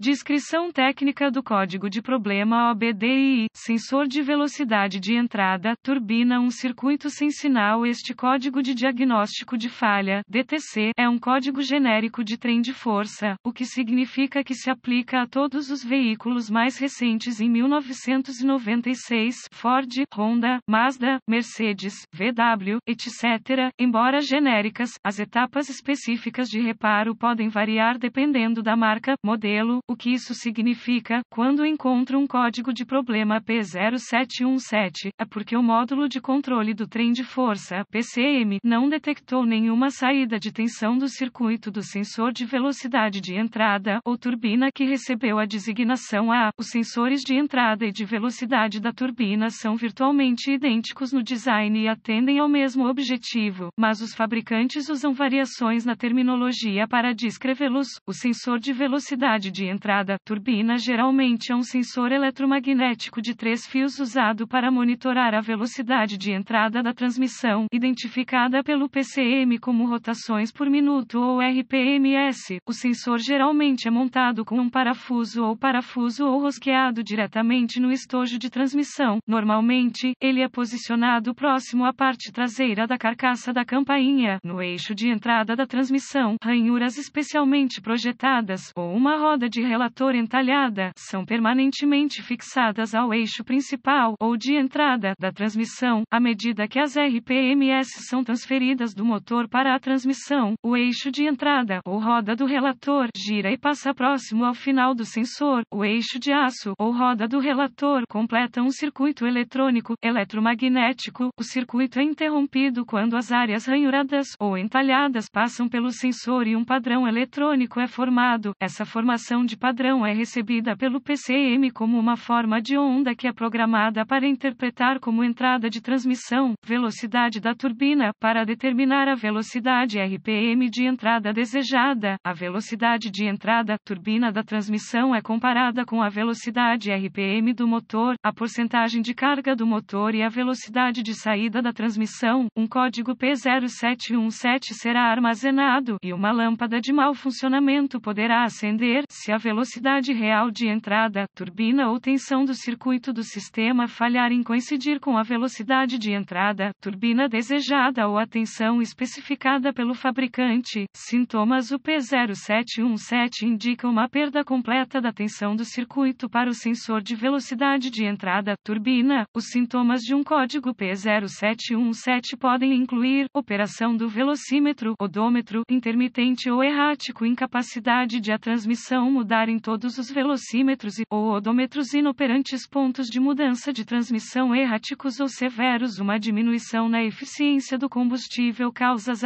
Descrição técnica do código de problema OBDI, sensor de velocidade de entrada, turbina, um circuito sem sinal. Este código de diagnóstico de falha, DTC, é um código genérico de trem de força, o que significa que se aplica a todos os veículos mais recentes em 1996, Ford, Honda, Mazda, Mercedes, VW, etc. Embora genéricas, as etapas específicas de reparo podem variar dependendo da marca, modelo. O que isso significa? Quando encontro um código de problema P0717, é porque o módulo de controle do trem de força, PCM, não detectou nenhuma saída de tensão do circuito do sensor de velocidade de entrada, ou turbina, que recebeu a designação A. Os sensores de entrada e de velocidade da turbina são virtualmente idênticos no design e atendem ao mesmo objetivo, mas os fabricantes usam variações na terminologia para descrevê-los. O sensor de velocidade de entrada, turbina, geralmente é um sensor eletromagnético de 3 fios usado para monitorar a velocidade de entrada da transmissão, identificada pelo PCM como rotações por minuto ou RPMs. O sensor geralmente é montado com um parafuso ou rosqueado diretamente no estojo de transmissão. Normalmente, ele é posicionado próximo à parte traseira da carcaça da campainha, no eixo de entrada da transmissão. Ranhuras especialmente projetadas, ou uma roda de relator entalhada, são permanentemente fixadas ao eixo principal, ou de entrada, da transmissão. À medida que as RPMs são transferidas do motor para a transmissão, o eixo de entrada, ou roda do relator, gira e passa próximo ao final do sensor. O eixo de aço, ou roda do relator, completa um circuito eletrônico, eletromagnético. O circuito é interrompido quando as áreas ranhuradas, ou entalhadas, passam pelo sensor e um padrão eletrônico é formado. Essa formação de padrão é recebida pelo PCM como uma forma de onda que é programada para interpretar como entrada de transmissão, velocidade da turbina, para determinar a velocidade RPM de entrada desejada. A velocidade de entrada, turbina da transmissão é comparada com a velocidade RPM do motor, a porcentagem de carga do motor e a velocidade de saída da transmissão. Um código P0717 será armazenado, e uma lâmpada de mau funcionamento poderá acender, se a velocidade real de entrada, turbina ou tensão do circuito do sistema falhar em coincidir com a velocidade de entrada, turbina desejada ou a tensão especificada pelo fabricante. Sintomas: o P0717 indica uma perda completa da tensão do circuito para o sensor de velocidade de entrada, turbina. Os sintomas de um código P0717 podem incluir operação do velocímetro, odômetro, intermitente ou errático, incapacidade de a transmissão mudar em todos os velocímetros ou odômetros inoperantes, pontos de mudança de transmissão erráticos ou severos, uma diminuição na eficiência do combustível.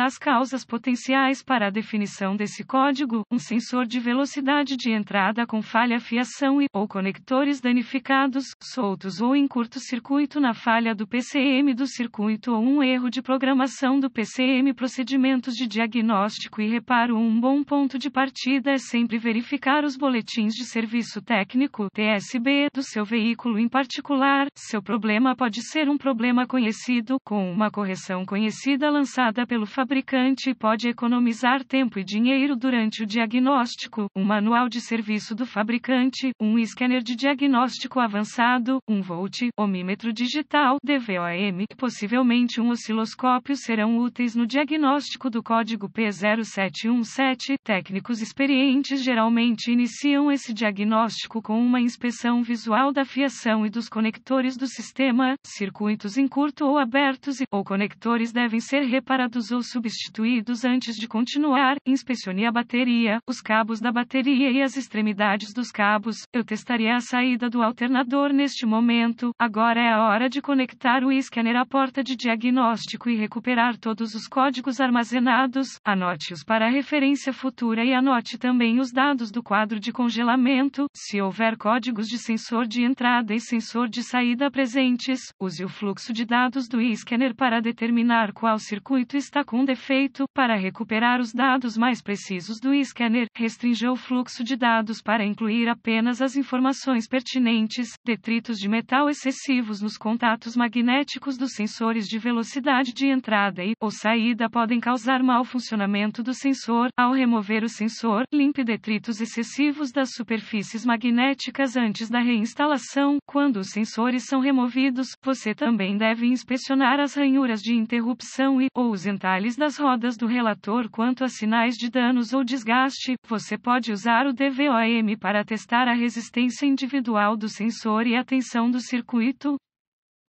As causas potenciais para a definição desse código: um sensor de velocidade de entrada com falha, fiação ou conectores danificados, soltos ou em curto-circuito na falha do PCM do circuito, ou um erro de programação do PCM. Procedimentos de diagnóstico e reparo: um bom ponto de partida é sempre verificar os boletins de serviço técnico, TSB, do seu veículo em particular. Seu problema pode ser um problema conhecido, com uma correção conhecida lançada pelo fabricante, e pode economizar tempo e dinheiro durante o diagnóstico. Um manual de serviço do fabricante, um scanner de diagnóstico avançado, um voltímetro digital, DVOM, e possivelmente um osciloscópio serão úteis no diagnóstico do código P0717. Técnicos experientes geralmente iniciam esse diagnóstico com uma inspeção visual da fiação e dos conectores do sistema. Circuitos em curto ou abertos ou conectores devem ser reparados ou substituídos antes de continuar. Inspecione a bateria, os cabos da bateria e as extremidades dos cabos. Eu testaria a saída do alternador neste momento. Agora é a hora de conectar o scanner à porta de diagnóstico e recuperar todos os códigos armazenados. Anote-os para referência futura e anote também os dados do quadro de congelamento. Se houver códigos de sensor de entrada e sensor de saída presentes, use o fluxo de dados do scanner para determinar qual circuito está com defeito. Para recuperar os dados mais precisos do scanner, restrinja o fluxo de dados para incluir apenas as informações pertinentes. Detritos de metal excessivos nos contatos magnéticos dos sensores de velocidade de entrada ou saída podem causar mau funcionamento do sensor. Ao remover o sensor, limpe detritos excessivos excessivos das superfícies magnéticas antes da reinstalação. Quando os sensores são removidos, você também deve inspecionar as ranhuras de interrupção ou os entalhes das rodas do relator quanto a sinais de danos ou desgaste. Você pode usar o DVOM para testar a resistência individual do sensor e a tensão do circuito.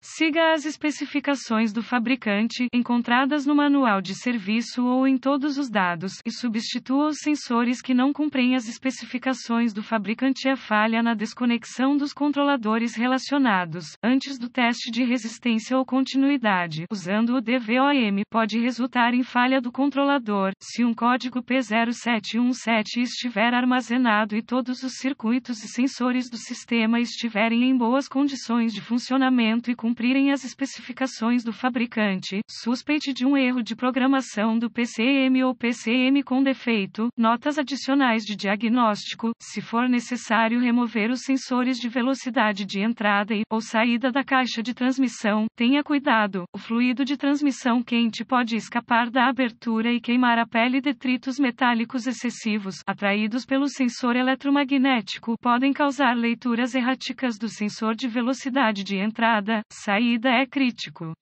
Siga as especificações do fabricante, encontradas no manual de serviço ou em todos os dados, e substitua os sensores que não cumprem as especificações do fabricante. A falha na desconexão dos controladores relacionados, antes do teste de resistência ou continuidade, usando o DVOM, pode resultar em falha do controlador. Se um código P0717 estiver armazenado e todos os circuitos e sensores do sistema estiverem em boas condições de funcionamento e cumprirem as especificações do fabricante, suspeite de um erro de programação do PCM ou PCM com defeito. Notas adicionais de diagnóstico: se for necessário remover os sensores de velocidade de entrada ou saída da caixa de transmissão, tenha cuidado. O fluido de transmissão quente pode escapar da abertura e queimar a pele. Detritos metálicos excessivos, atraídos pelo sensor eletromagnético, podem causar leituras erráticas do sensor de velocidade de entrada. Saída é crítico.